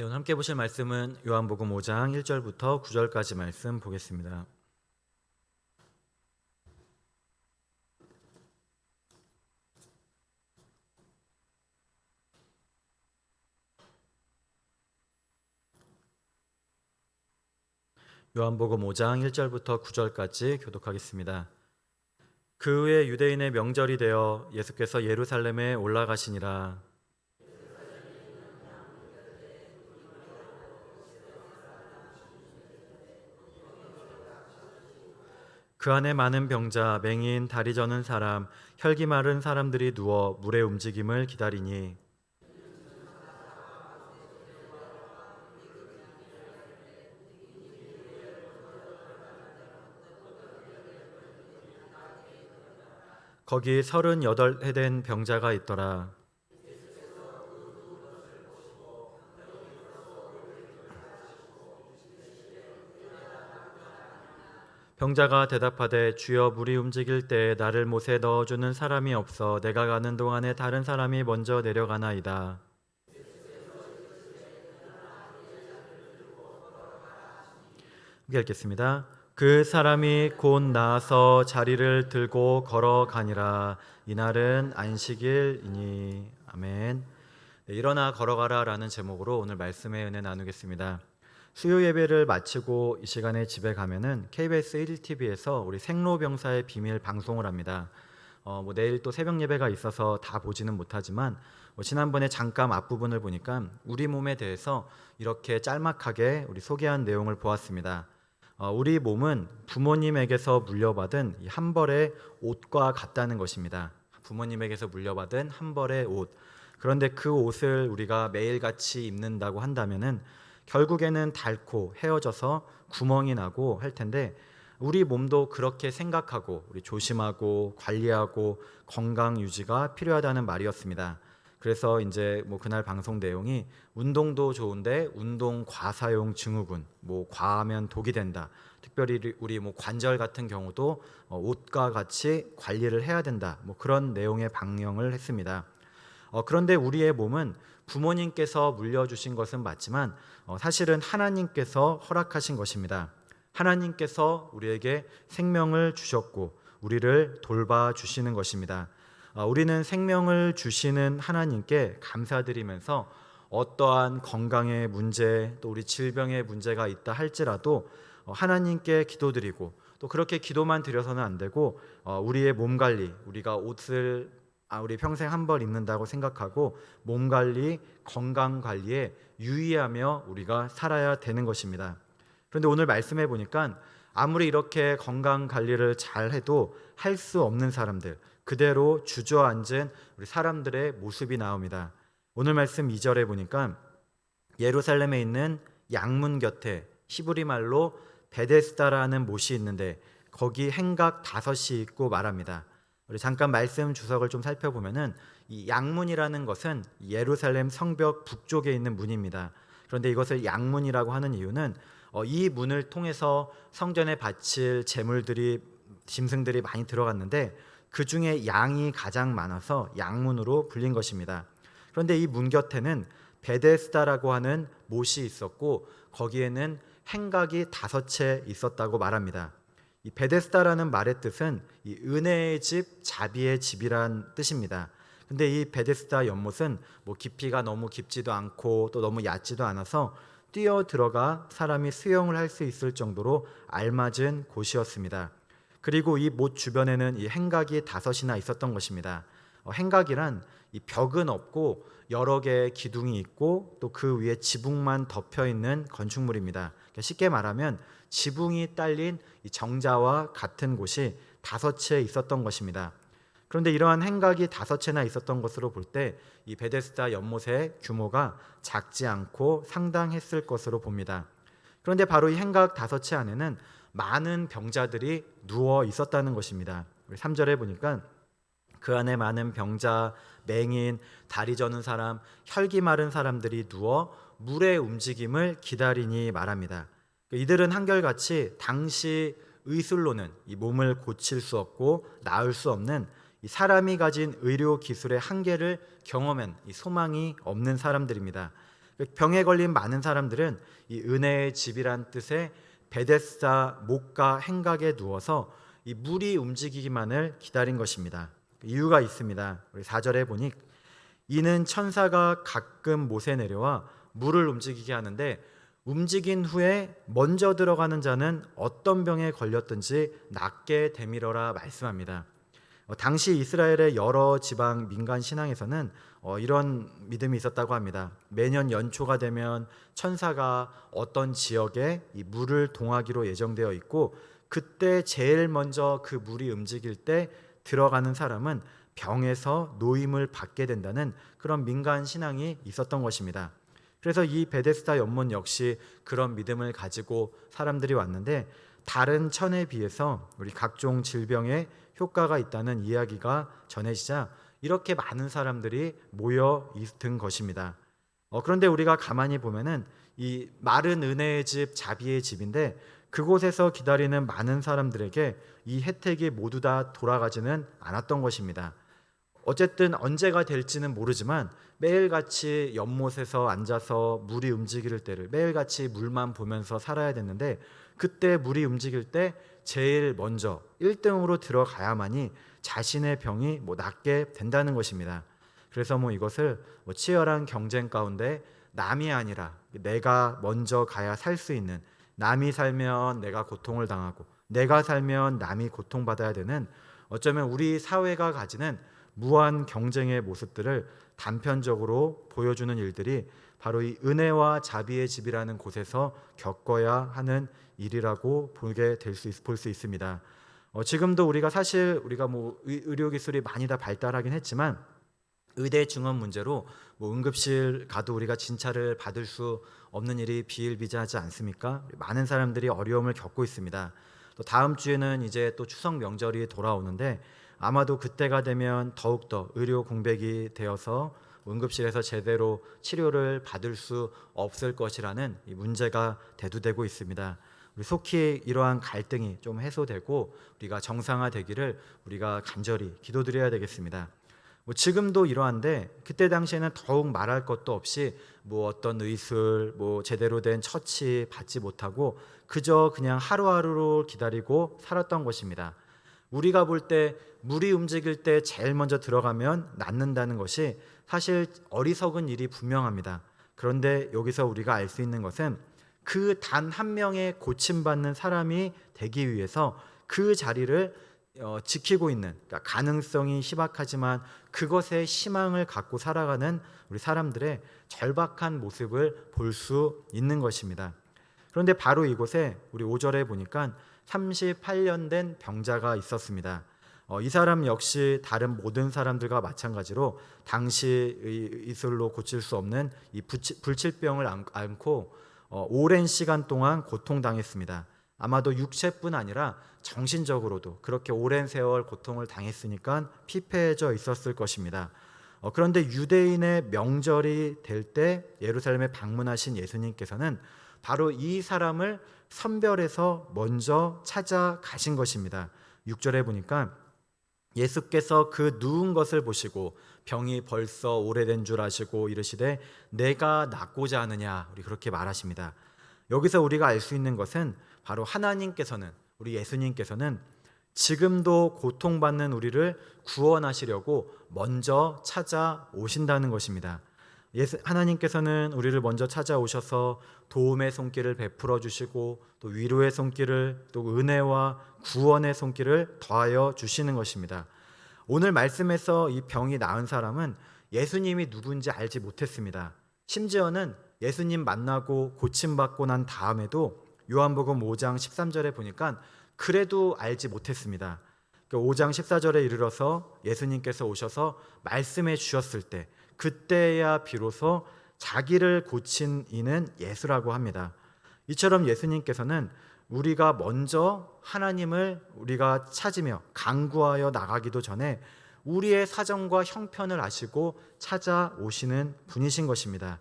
오늘 함께 보실 말씀은 요한복음 5장 1절부터 9절까지 말씀 보겠습니다. 요한복음 5장 1절부터 9절까지 교독하겠습니다. 그 후에 유대인의 명절이 되어 예수께서 예루살렘에 올라가시니라. 그 안에 많은 병자, 맹인, 다리 저는 사람, 혈기 마른 사람들이 누워 물의 움직임을 기다리니 거기 38해 된 병자가 있더라. 병자가 대답하되 주여 물이 움직일 때에 나를 못에 넣어주는 사람이 없어 내가 가는 동안에 다른 사람이 먼저 내려가나이다. 함께 읽겠습니다. 그 사람이 곧 나아서 자리를 들고 걸어가니라. 이날은 안식일이니. 아멘. 네, 일어나 걸어가라 라는 제목으로 오늘 말씀의 은혜 나누겠습니다. 수요 예배를 마치고 이 시간에 집에 가면은 KBS 1TV에서 우리 생로병사의 비밀 방송을 합니다. 내일 또 새벽 예배가 있어서 다 보지는 못하지만 지난번에 잠깐 앞부분을 보니까 우리 몸에 대해서 이렇게 짤막하게 우리 소개한 내용을 보았습니다. 우리 몸은 부모님에게서 물려받은 한 벌의 옷과 같다는 것입니다. 부모님에게서 물려받은 한 벌의 옷. 그런데 그 옷을 우리가 매일같이 입는다고 한다면은 결국에는 닳고 헤어져서 구멍이 나고 할 텐데 우리 몸도 그렇게 생각하고 우리 조심하고 관리하고 건강 유지가 필요하다는 말이었습니다. 그래서 이제 그날 방송 내용이 운동도 좋은데 운동 과사용 증후군, 과하면 독이 된다. 특별히 우리 관절 같은 경우도 옷과 같이 관리를 해야 된다. 그런 내용의 방영을 했습니다. 그런데 우리의 몸은 부모님께서 물려주신 것은 맞지만 사실은 하나님께서 허락하신 것입니다. 하나님께서 우리에게 생명을 주셨고 우리를 돌봐주시는 것입니다. 우리는 생명을 주시는 하나님께 감사드리면서 어떠한 건강의 문제 또 우리 질병의 문제가 있다 할지라도 하나님께 기도드리고 또 그렇게 기도만 드려서는 안 되고 우리의 몸 관리, 우리가 옷을 우리 평생 한 벌 입는다고 생각하고 몸 관리, 건강 관리에 유의하며 우리가 살아야 되는 것입니다. 그런데 오늘 말씀해 보니까 아무리 이렇게 건강 관리를 잘 해도 할 수 없는 사람들, 그대로 주저앉은 우리 사람들의 모습이 나옵니다. 오늘 말씀 2절에 보니까 예루살렘에 있는 양문 곁에 히브리 말로 베데스다라는 못이 있는데 거기 행각 5이 있고 말합니다. 우리 잠깐 말씀 주석을 좀 살펴보면은 이 양문이라는 것은 예루살렘 성벽 북쪽에 있는 문입니다. 그런데 이것을 양문이라고 하는 이유는 이 문을 통해서 성전에 바칠 제물들이 짐승들이 많이 들어갔는데 그 중에 양이 가장 많아서 양문으로 불린 것입니다. 그런데 이 문 곁에는 베데스다라고 하는 못이 있었고 거기에는 행각이 5채 있었다고 말합니다. 이 베데스다라는 말의 뜻은 이 은혜의 집, 자비의 집이란 뜻입니다. 근데 이 베데스다 연못은 깊이가 너무 깊지도 않고 또 너무 얕지도 않아서 뛰어 들어가 사람이 수영을 할 수 있을 정도로 알맞은 곳이었습니다. 그리고 이 못 주변에는 이 행각이 5이나 있었던 것입니다. 행각이란 이 벽은 없고 여러 개의 기둥이 있고 또 그 위에 지붕만 덮여 있는 건축물입니다. 그러니까 쉽게 말하면 지붕이 딸린 이 정자와 같은 곳이 5채 있었던 것입니다. 그런데 이러한 행각이 5채나 있었던 것으로 볼 때 이 베데스다 연못의 규모가 작지 않고 상당했을 것으로 봅니다. 그런데 바로 이 행각 5채 안에는 많은 병자들이 누워 있었다는 것입니다. 3절에 보니까 그 안에 많은 병자, 맹인, 다리 저는 사람, 혈기 마른 사람들이 누워 물의 움직임을 기다리니 말합니다. 이들은 한결같이 당시 의술로는 이 몸을 고칠 수 없고 나을 수 없는 이 사람이 가진 의료 기술의 한계를 경험한 이 소망이 없는 사람들입니다. 병에 걸린 많은 사람들은 이 은혜의 집이란 뜻의 베데스다 목가 행각에 누워서 이 물이 움직이기만을 기다린 것입니다. 이유가 있습니다. 우리 4절에 보니 이는 천사가 가끔 못에 내려와 물을 움직이게 하는데 움직인 후에 먼저 들어가는 자는 어떤 병에 걸렸든지 낫게 되밀어라 말씀합니다. 당시 이스라엘의 여러 지방 민간 신앙에서는 이런 믿음이 있었다고 합니다. 매년 연초가 되면 천사가 어떤 지역에 이 물을 동하기로 예정되어 있고 그때 제일 먼저 그 물이 움직일 때 들어가는 사람은 병에서 노임을 받게 된다는 그런 민간 신앙이 있었던 것입니다. 그래서 이 베데스다 연못 역시 그런 믿음을 가지고 사람들이 왔는데 다른 천에 비해서 우리 각종 질병에 효과가 있다는 이야기가 전해지자 이렇게 많은 사람들이 모여 있던 것입니다. 그런데 우리가 가만히 보면은 이 마른 은혜의 집, 자비의 집인데 그곳에서 기다리는 많은 사람들에게 이 혜택이 모두 다 돌아가지는 않았던 것입니다. 어쨌든 언제가 될지는 모르지만 매일같이 연못에서 앉아서 물이 움직일 때를 매일같이 물만 보면서 살아야 됐는데 그때 물이 움직일 때 제일 먼저 1등으로 들어가야만이 자신의 병이 낫게 된다는 것입니다. 그래서 이것을 치열한 경쟁 가운데 남이 아니라 내가 먼저 가야 살 수 있는, 남이 살면 내가 고통을 당하고 내가 살면 남이 고통받아야 되는, 어쩌면 우리 사회가 가지는 무한 경쟁의 모습들을 단편적으로 보여주는 일들이 바로 이 은혜와 자비의 집이라는 곳에서 겪어야 하는 일이라고 볼 수 있습니다. 지금도 우리가 의료 기술이 많이 다 발달하긴 했지만 의대 증원 문제로 응급실 가도 우리가 진찰을 받을 수 없는 일이 비일비재하지 않습니까? 많은 사람들이 어려움을 겪고 있습니다. 또 다음 주에는 이제 또 추석 명절이 돌아오는데 아마도 그때가 되면 더욱더 의료 공백이 되어서 응급실에서 제대로 치료를 받을 수 없을 것이라는 이 문제가 대두되고 있습니다. 우리 속히 이러한 갈등이 좀 해소되고 우리가 정상화되기를 우리가 간절히 기도드려야 되겠습니다. 지금도 이러한데 그때 당시에는 더욱 말할 것도 없이 어떤 의술, 제대로 된 처치 받지 못하고 그저 그냥 하루하루를 기다리고 살았던 것입니다. 우리가 볼 때 물이 움직일 때 제일 먼저 들어가면 낫는다는 것이 사실 어리석은 일이 분명합니다. 그런데 여기서 우리가 알 수 있는 것은 그 단 한 명의 고침받는 사람이 되기 위해서 그 자리를 지키고 있는, 그러니까 가능성이 희박하지만 그것에 희망을 갖고 살아가는 우리 사람들의 절박한 모습을 볼 수 있는 것입니다. 그런데 바로 이곳에 우리 5절에 보니까 38년 된 병자가 있었습니다. 이 사람 역시 다른 모든 사람들과 마찬가지로 당시 의술로 고칠 수 없는 이 불치병을 앓고 오랜 시간 동안 고통당했습니다. 아마도 육체뿐 아니라 정신적으로도 그렇게 오랜 세월 고통을 당했으니까 피폐해져 있었을 것입니다. 그런데 유대인의 명절이 될 때 예루살렘에 방문하신 예수님께서는 바로 이 사람을 선별해서 먼저 찾아가신 것입니다. 6절에 보니까 예수께서 그 누운 것을 보시고 병이 벌써 오래된 줄 아시고 이르시되 내가 낫고자 하느냐, 우리 그렇게 말하십니다. 여기서 우리가 알 수 있는 것은 바로 하나님께서는, 우리 예수님께서는 지금도 고통받는 우리를 구원하시려고 먼저 찾아오신다는 것입니다. 하나님께서는 우리를 먼저 찾아오셔서 도움의 손길을 베풀어 주시고 또 위로의 손길을, 또 은혜와 구원의 손길을 더하여 주시는 것입니다. 오늘 말씀에서 이 병이 나은 사람은 예수님이 누군지 알지 못했습니다. 심지어는 예수님 만나고 고침받고 난 다음에도 요한복음 5장 13절에 보니까 그래도 알지 못했습니다. 5장 14절에 이르러서 예수님께서 오셔서 말씀해 주셨을 때 그때야 비로소 자기를 고친 이는 예수라고 합니다. 이처럼 예수님께서는 우리가 먼저 하나님을 우리가 찾으며 간구하여 나가기도 전에 우리의 사정과 형편을 아시고 찾아오시는 분이신 것입니다.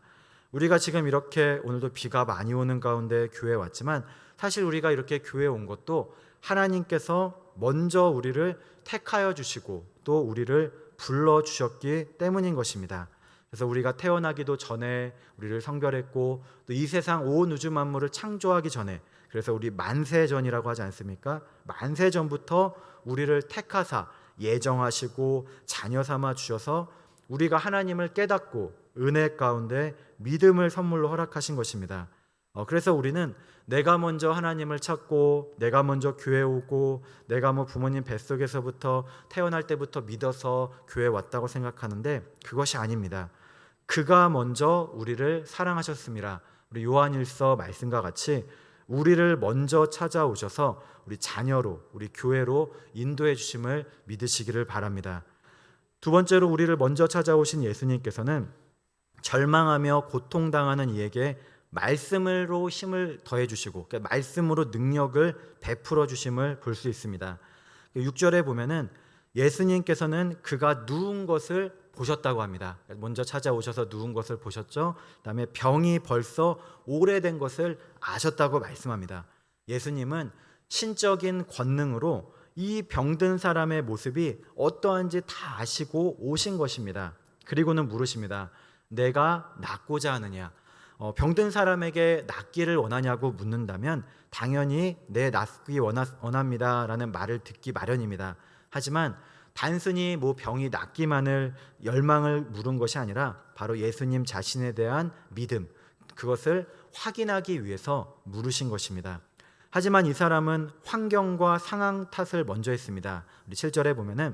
우리가 지금 이렇게 오늘도 비가 많이 오는 가운데 교회에 왔지만 사실 우리가 이렇게 교회에 온 것도 하나님께서 먼저 우리를 택하여 주시고 또 우리를 불러주셨기 때문인 것입니다. 그래서 우리가 태어나기도 전에 우리를 성별했고 또 이 세상 온 우주 만물을 창조하기 전에, 그래서 우리 만세 전이라고 하지 않습니까? 만세 전부터 우리를 택하사 예정하시고 자녀 삼아 주셔서 우리가 하나님을 깨닫고 은혜 가운데 믿음을 선물로 허락하신 것입니다. 그래서 우리는 내가 먼저 하나님을 찾고 내가 먼저 교회 오고 내가 뭐 부모님 뱃속에서부터 태어날 때부터 믿어서 교회 왔다고 생각하는데 그것이 아닙니다. 그가 먼저 우리를 사랑하셨습니다. 우리 요한일서 말씀과 같이 우리를 먼저 찾아오셔서 우리 자녀로, 우리 교회로 인도해 주심을 믿으시기를 바랍니다. 두 번째로 우리를 먼저 찾아오신 예수님께서는 절망하며 고통당하는 이에게 말씀으로 힘을 더해 주시고, 그러니까 말씀으로 능력을 베풀어 주심을 볼 수 있습니다. 6절에 보면은 예수님께서는 그가 누운 것을 보셨다고 합니다. 먼저 찾아오셔서 누운 것을 보셨죠. 그다음에 병이 벌써 오래된 것을 아셨다고 말씀합니다. 예수님은 신적인 권능으로 이 병든 사람의 모습이 어떠한지 다 아시고 오신 것입니다. 그리고는 물으십니다. 내가 낫고자 하느냐? 병든 사람에게 낫기를 원하냐고 묻는다면 당연히 내 낫기 원합니다 라는 말을 듣기 마련입니다. 하지만 단순히 뭐 병이 낫기만을 열망을 물은 것이 아니라 바로 예수님 자신에 대한 믿음, 그것을 확인하기 위해서 물으신 것입니다. 하지만 이 사람은 환경과 상황 탓을 먼저 했습니다. 우리 7절에 보면은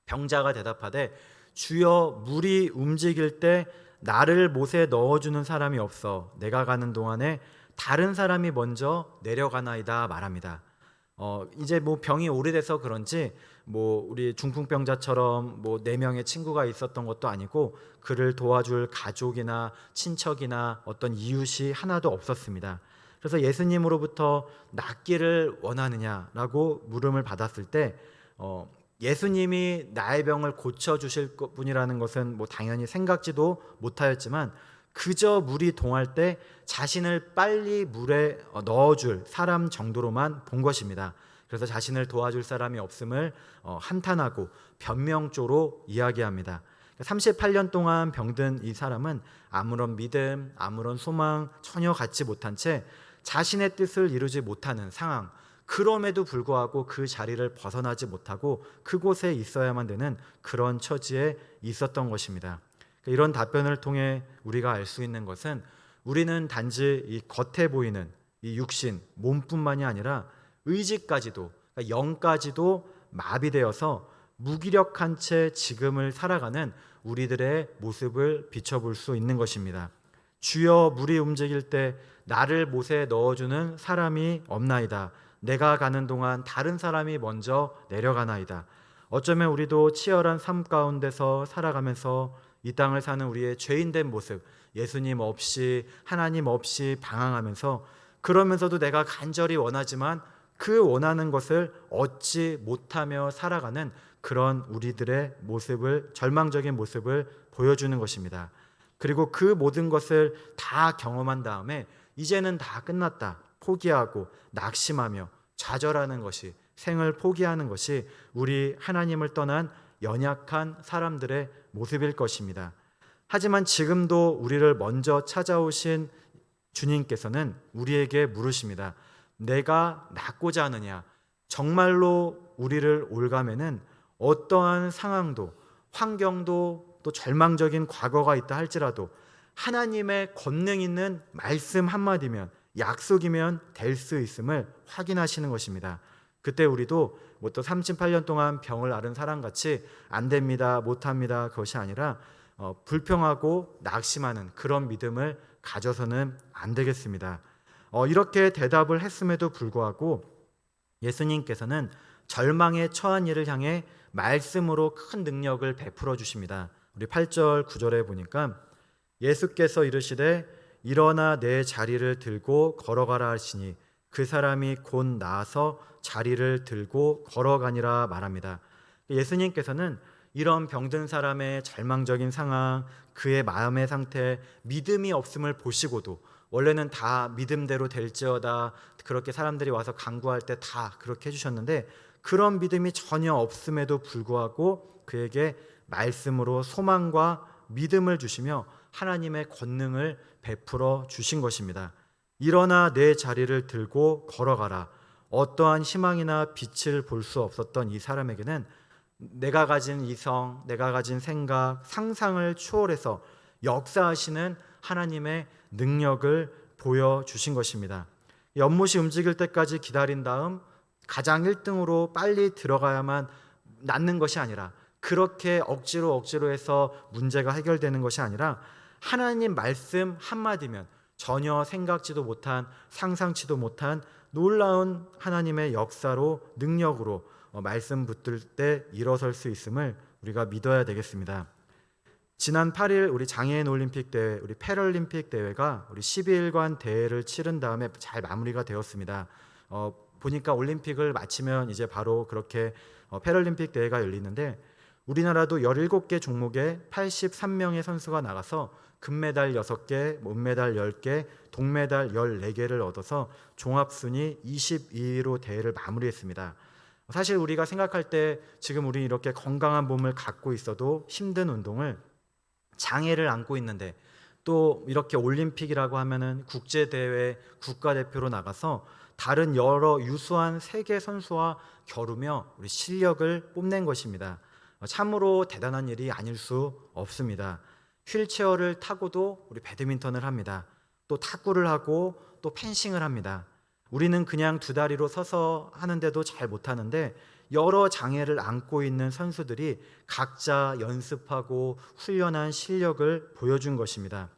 병자가 대답하되 주여 물이 움직일 때 나를 못에 넣어주는 사람이 없어 내가 가는 동안에 다른 사람이 먼저 내려가나이다 말합니다. 이제 뭐 병이 오래돼서 그런지 뭐 우리 중풍병자처럼 뭐 4명의 친구가 있었던 것도 아니고 그를 도와줄 가족이나 친척이나 어떤 이웃이 하나도 없었습니다. 그래서 예수님으로부터 낫기를 원하느냐라고 물음을 받았을 때 예수님이 나의 병을 고쳐주실 분이라는 것은 뭐 당연히 생각지도 못하였지만 그저 물이 동할 때 자신을 빨리 물에 넣어줄 사람 정도로만 본 것입니다. 그래서 자신을 도와줄 사람이 없음을 한탄하고 변명조로 이야기합니다. 38년 동안 병든 이 사람은 아무런 믿음, 아무런 소망 전혀 갖지 못한 채 자신의 뜻을 이루지 못하는 상황, 그럼에도 불구하고 그 자리를 벗어나지 못하고 그곳에 있어야만 되는 그런 처지에 있었던 것입니다. 이런 답변을 통해 우리가 알 수 있는 것은 우리는 단지 이 겉에 보이는 이 육신, 몸뿐만이 아니라 의지까지도, 그러니까 영까지도 마비되어서 무기력한 채 지금을 살아가는 우리들의 모습을 비춰볼 수 있는 것입니다. 주여 물이 움직일 때 나를 못에 넣어주는 사람이 없나이다. 내가 가는 동안 다른 사람이 먼저 내려가나이다. 어쩌면 우리도 치열한 삶 가운데서 살아가면서 이 땅을 사는 우리의 죄인된 모습, 예수님 없이 하나님 없이 방황하면서 그러면서도 내가 간절히 원하지만 그 원하는 것을 얻지 못하며 살아가는 그런 우리들의 모습을, 절망적인 모습을 보여주는 것입니다. 그리고 그 모든 것을 다 경험한 다음에 이제는 다 끝났다 포기하고 낙심하며 좌절하는 것이, 생을 포기하는 것이 우리 하나님을 떠난 연약한 사람들의 모습일 것입니다. 하지만 지금도 우리를 먼저 찾아오신 주님께서는 우리에게 물으십니다. 내가 낫고자 하느냐? 정말로 우리를 올가매는 어떠한 상황도, 환경도, 또 절망적인 과거가 있다 할지라도 하나님의 권능 있는 말씀 한마디면, 약속이면 될 수 있음을 확인하시는 것입니다. 그때 우리도 뭐 또 38년 동안 병을 앓은 사람같이 안 됩니다, 못합니다, 그것이 아니라 불평하고 낙심하는 그런 믿음을 가져서는 안 되겠습니다. 이렇게 대답을 했음에도 불구하고 예수님께서는 절망에 처한 이를 향해 말씀으로 큰 능력을 베풀어 주십니다. 우리 8절 9절에 보니까 예수께서 이르시되 일어나 내 자리를 들고 걸어가라 하시니 그 사람이 곧 나아서 자리를 들고 걸어가니라 말합니다. 예수님께서는 이런 병든 사람의 절망적인 상황, 그의 마음의 상태, 믿음이 없음을 보시고도 원래는 다 믿음대로 될지어다 그렇게 사람들이 와서 간구할 때 다 그렇게 해주셨는데 그런 믿음이 전혀 없음에도 불구하고 그에게 말씀으로 소망과 믿음을 주시며 하나님의 권능을 베풀어 주신 것입니다. 일어나 내 자리를 들고 걸어가라. 어떠한 희망이나 빛을 볼 수 없었던 이 사람에게는 내가 가진 이성, 내가 가진 생각, 상상을 초월해서 역사하시는 하나님의 능력을 보여주신 것입니다. 연못이 움직일 때까지 기다린 다음 가장 1등으로 빨리 들어가야만 낫는 것이 아니라, 그렇게 억지로 해서 문제가 해결되는 것이 아니라 하나님 말씀 한마디면 전혀 생각지도 못한, 상상치도 못한 놀라운 하나님의 역사로, 능력으로 말씀 붙들 때 일어설 수 있음을 우리가 믿어야 되겠습니다. 지난 8일 우리 장애인 올림픽 대회, 우리 패럴림픽 대회가 우리 12일간 대회를 치른 다음에 잘 마무리가 되었습니다. 보니까 올림픽을 마치면 이제 바로 그렇게 패럴림픽 대회가 열리는데, 우리나라도 17개 종목에 83명의 선수가 나가서 금메달 6개, 은메달 10개, 동메달 14개를 얻어서 종합순위 22위로 대회를 마무리했습니다. 사실 우리가 생각할 때 지금 우리 이렇게 건강한 몸을 갖고 있어도 힘든 운동을, 장애를 안고 있는데 또 이렇게 올림픽이라고 하면은 국제대회 국가대표로 나가서 다른 여러 유수한 세계 선수와 겨루며 우리 실력을 뽐낸 것입니다. 참으로 대단한 일이 아닐 수 없습니다. 휠체어를 타고도 우리 배드민턴을 합니다. 또 탁구를 하고 또 펜싱을 합니다. 우리는 그냥 두 다리로 서서 하는데도 잘 못하는데, 여러 장애를 안고 있는 선수들이 각자 연습하고 훈련한 실력을 보여준 것입니다.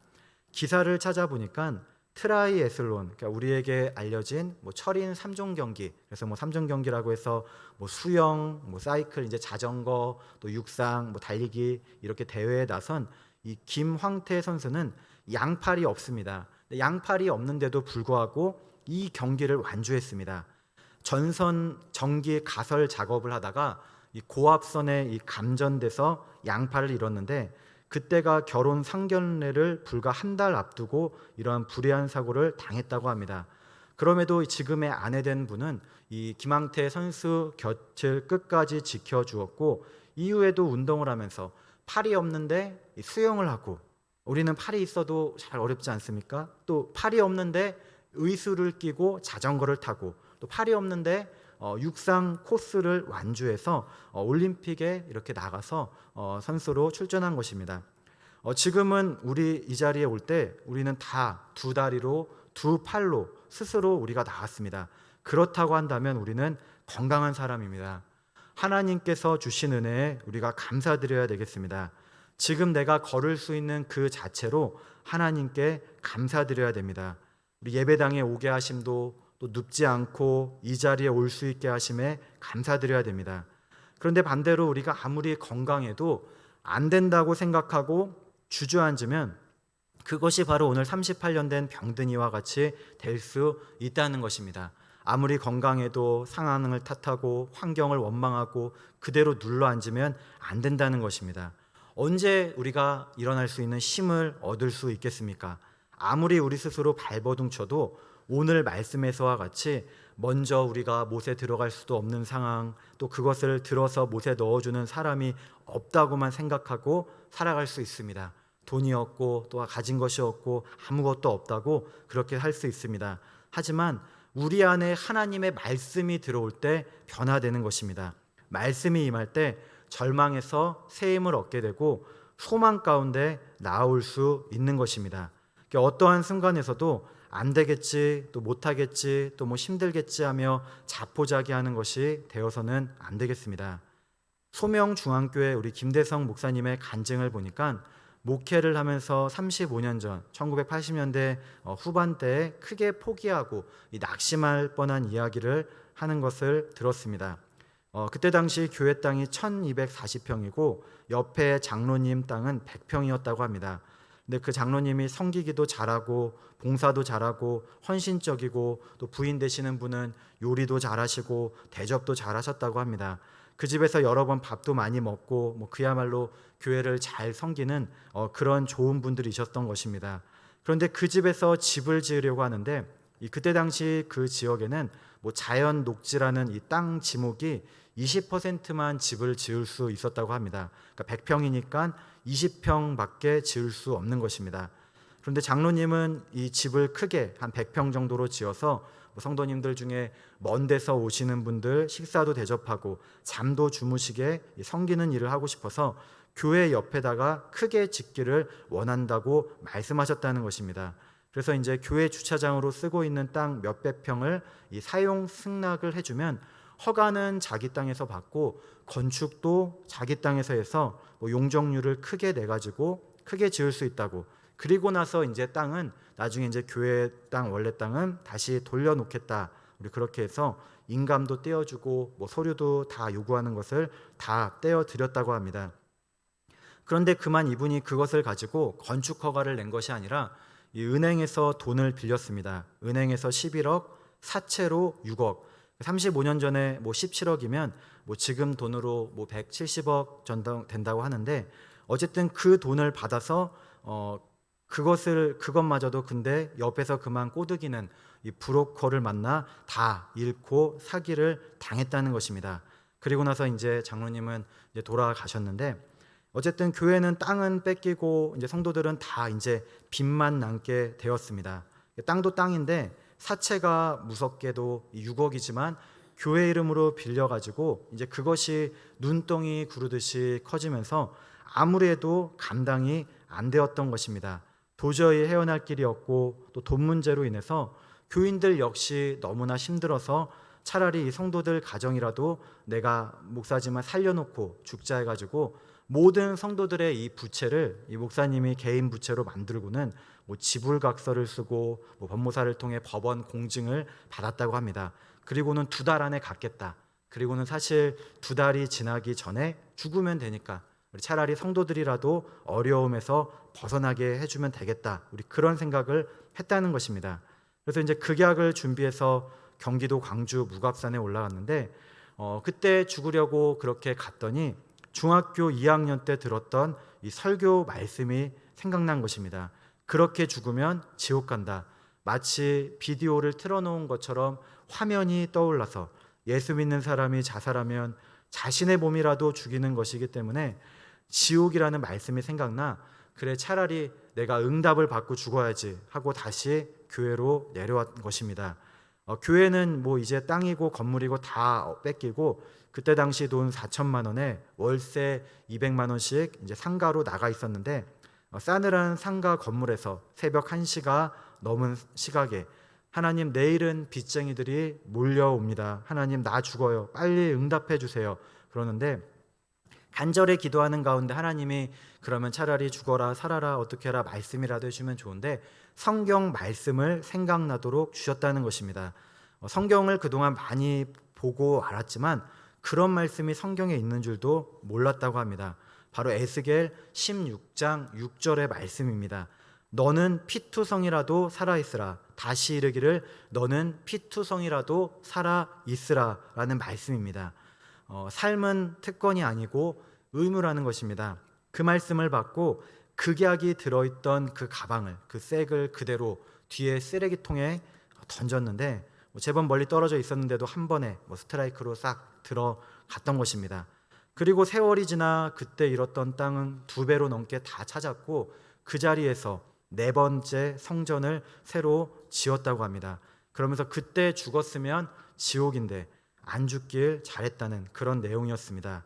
기사를 찾아보니까 트라이애슬론, 그러니까 우리에게 알려진 철인 3종 경기, 그래서 3종 경기라고 해서 수영, 사이클, 이제 자전거, 또 육상, 달리기, 이렇게 대회에 나선 이 김황태 선수는 양팔이 없습니다. 양팔이 없는데도 불구하고 이 경기를 완주했습니다. 전선 전기 가설 작업을 하다가 이 고압선에 감전돼서 양팔을 잃었는데, 그때가 결혼 상견례를 불과 한 달 앞두고 이러한 불의한 사고를 당했다고 합니다. 그럼에도 지금의 아내 된 분은 이 김황태 선수 곁을 끝까지 지켜주었고, 이후에도 운동을 하면서 팔이 없는데 수영을 하고, 우리는 팔이 있어도 잘 어렵지 않습니까? 또 팔이 없는데 의수를 끼고 자전거를 타고, 또 팔이 없는데 육상 코스를 완주해서 올림픽에 이렇게 나가서 선수로 출전한 것입니다. 지금은 우리 이 자리에 올 때 우리는 다 두 다리로, 두 팔로 스스로 우리가 나왔습니다. 그렇다고 한다면 우리는 건강한 사람입니다. 하나님께서 주신 은혜에 우리가 감사드려야 되겠습니다. 지금 내가 걸을 수 있는 그 자체로 하나님께 감사드려야 됩니다. 우리 예배당에 오게 하심도, 또 눕지 않고 이 자리에 올 수 있게 하심에 감사드려야 됩니다. 그런데 반대로 우리가 아무리 건강해도 안 된다고 생각하고 주저앉으면 그것이 바로 오늘 38년 된 병든이와 같이 될 수 있다는 것입니다. 아무리 건강해도 상황을 탓하고 환경을 원망하고 그대로 눌러앉으면 안 된다는 것입니다. 언제 우리가 일어날 수 있는 힘을 얻을 수 있겠습니까? 아무리 우리 스스로 발버둥 쳐도 오늘 말씀에서와 같이 먼저 우리가 못에 들어갈 수도 없는 상황, 또 그것을 들어서 못에 넣어주는 사람이 없다고만 생각하고 살아갈 수 있습니다. 돈이 없고 또 가진 것이 없고 아무것도 없다고 그렇게 할 수 있습니다. 하지만 우리 안에 하나님의 말씀이 들어올 때 변화되는 것입니다. 말씀이 임할 때 절망에서 새 힘을 얻게 되고 소망 가운데 나올 수 있는 것입니다. 어떠한 순간에서도 안 되겠지, 또 못하겠지, 또 힘들겠지 하며 자포자기하는 것이 되어서는 안 되겠습니다. 소명중앙교회 우리 김대성 목사님의 간증을 보니까 목회를 하면서 35년 전 1980년대 후반대에 크게 포기하고 낙심할 뻔한 이야기를 하는 것을 들었습니다. 그때 당시 교회 땅이 1240평이고 옆에 장로님 땅은 100평이었다고 합니다. 근데 그 장로님이 섬기기도 잘하고 봉사도 잘하고 헌신적이고, 또 부인 되시는 분은 요리도 잘하시고 대접도 잘하셨다고 합니다. 그 집에서 여러 번 밥도 많이 먹고 그야말로 교회를 잘 섬기는 그런 좋은 분들이셨던 것입니다. 그런데 그 집에서 집을 지으려고 하는데 그때 당시 그 지역에는 자연 녹지라는 이 땅 지목이 20%만 집을 지을 수 있었다고 합니다. 그러니까 100평이니까 20평밖에 지을 수 없는 것입니다. 그런데 장로님은 이 집을 크게 한 100평 정도로 지어서 성도님들 중에 먼 데서 오시는 분들 식사도 대접하고 잠도 주무시게 섬기는 일을 하고 싶어서 교회 옆에다가 크게 짓기를 원한다고 말씀하셨다는 것입니다. 그래서 이제 교회 주차장으로 쓰고 있는 땅 몇백 평을 이 사용 승낙을 해주면 허가는 자기 땅에서 받고 건축도 자기 땅에서 해서 용적률을 크게 내가지고 크게 지을 수 있다고. 그리고 나서 이제 땅은 나중에 이제 교회 땅 원래 땅은 다시 돌려놓겠다. 우리 그렇게 해서 인감도 떼어주고 소료도 다 요구하는 것을 다 떼어드렸다고 합니다. 그런데 그만 이분이 그것을 가지고 건축 허가를 낸 것이 아니라 이 은행에서 돈을 빌렸습니다. 은행에서 11억, 사채로 6억. 35년 전에 17억이면 지금 돈으로 170억 정도 된다고 하는데 어쨌든 그 돈을 받아서 그것마저도 근데 옆에서 그만 꼬드기는 이 브로커를 만나 다 잃고 사기를 당했다는 것입니다. 그리고 나서 이제 장로님은 이제 돌아가셨는데 어쨌든 교회는 땅은 뺏기고 이제 성도들은 다 이제 빚만 남게 되었습니다. 땅도 땅인데 사채가 무섭게도 6억이지만 교회 이름으로 빌려가지고 이제 그것이 눈덩이 구르듯이 커지면서 아무리 해도 감당이 안 되었던 것입니다. 도저히 헤어날 길이 없고 또 돈 문제로 인해서 교인들 역시 너무나 힘들어서 차라리 이 성도들 가정이라도 내가 목사지만 살려놓고 죽자 해가지고 모든 성도들의 이 부채를 이 목사님이 개인 부채로 만들고는 지불각서를 쓰고 법무사를 통해 법원 공증을 받았다고 합니다. 그리고는 2달 안에 갚겠다. 그리고는 사실 2달이 지나기 전에 죽으면 되니까 우리 차라리 성도들이라도 어려움에서 벗어나게 해주면 되겠다. 우리 그런 생각을 했다는 것입니다. 그래서 이제 극약을 준비해서 경기도 광주 무갑산에 올라갔는데 그때 죽으려고 그렇게 갔더니 중학교 2학년 때 들었던 이 설교 말씀이 생각난 것입니다. 그렇게 죽으면 지옥 간다. 마치 비디오를 틀어놓은 것처럼 화면이 떠올라서 예수 믿는 사람이 자살하면 자신의 몸이라도 죽이는 것이기 때문에 지옥이라는 말씀이 생각나 그래 차라리 내가 응답을 받고 죽어야지 하고 다시 교회로 내려왔던 것입니다. 교회는 이제 땅이고 건물이고 다 뺏기고 그때 당시 돈 4천만 원에 월세 200만 원씩 이제 상가로 나가 있었는데 싸늘한 상가 건물에서 새벽 1시가 넘은 시각에 하나님 내일은 빚쟁이들이 몰려옵니다. 하나님 나 죽어요. 빨리 응답해 주세요. 그러는데 간절히 기도하는 가운데 하나님이 그러면 차라리 죽어라 살아라 어떻게 해라 말씀이라도 해주면 좋은데 성경 말씀을 생각나도록 주셨다는 것입니다. 성경을 그동안 많이 보고 알았지만 그런 말씀이 성경에 있는 줄도 몰랐다고 합니다. 바로 에스겔 16장 6절의 말씀입니다. 너는 피투성이라도 살아있으라. 다시 이르기를 너는 피투성이라도 살아있으라 라는 말씀입니다. 삶은 특권이 아니고 의무라는 것입니다. 그 말씀을 받고 극약이 들어있던 그 가방을 그 색을 그대로 뒤에 쓰레기통에 던졌는데 제법 멀리 떨어져 있었는데도 한 번에 스트라이크로 싹 들어갔던 것입니다. 그리고 세월이 지나 그때 잃었던 땅은 2배로 넘게 다 찾았고 그 자리에서 4번째 성전을 새로 지었다고 합니다. 그러면서 그때 죽었으면 지옥인데 안 죽길 잘했다는 그런 내용이었습니다.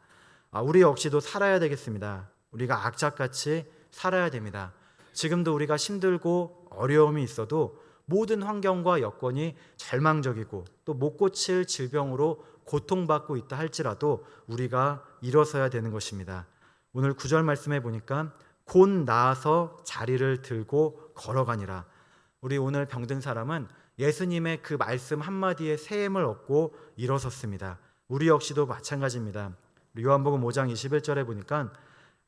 우리 역시도 살아야 되겠습니다. 우리가 악착같이 살아야 됩니다. 지금도 우리가 힘들고 어려움이 있어도 모든 환경과 여건이 절망적이고 또 못 고칠 질병으로 고통받고 있다 할지라도 우리가 일어서야 되는 것입니다. 오늘 9절 말씀해 보니까 곧 나아서 자리를 들고 걸어가니라. 우리 오늘 병든 사람은 예수님의 그 말씀 한마디에 새 힘을 얻고 일어섰습니다. 우리 역시도 마찬가지입니다. 요한복음 5장 21절에 보니까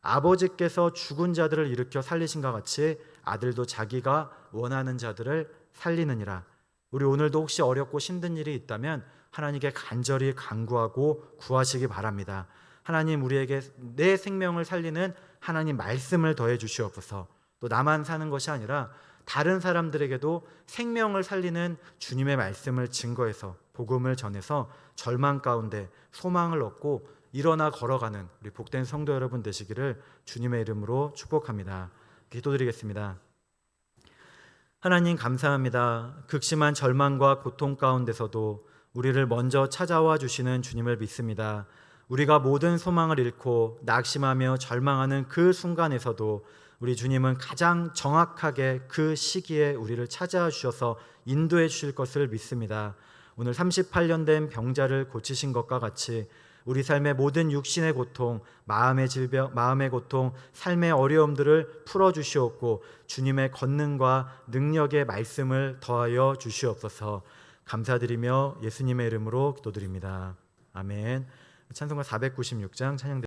아버지께서 죽은 자들을 일으켜 살리신과 같이 아들도 자기가 원하는 자들을 살리느니라. 우리 오늘도 혹시 어렵고 힘든 일이 있다면 하나님께 간절히 간구하고 구하시기 바랍니다. 하나님 우리에게 내 생명을 살리는 하나님 말씀을 더해 주시옵소서. 또 나만 사는 것이 아니라 다른 사람들에게도 생명을 살리는 주님의 말씀을 증거해서 복음을 전해서 절망 가운데 소망을 얻고 일어나 걸어가는 우리 복된 성도 여러분 되시기를 주님의 이름으로 축복합니다. 기도드리겠습니다. 하나님 감사합니다. 극심한 절망과 고통 가운데서도 우리를 먼저 찾아와 주시는 주님을 믿습니다. 우리가 모든 소망을 잃고 낙심하며 절망하는 그 순간에서도 우리 주님은 가장 정확하게 그 시기에 우리를 찾아와 주셔서 인도해 주실 것을 믿습니다. 오늘 38년 된 병자를 고치신 것과 같이 우리 삶의 모든 육신의 고통, 마음의 질병, 마음의 고통, 삶의 어려움들을 풀어주시옵고 주님의 권능과 능력의 말씀을 더하여 주시옵소서. 감사드리며 예수님의 이름으로 기도드립니다. 아멘. 찬송가 496장 찬양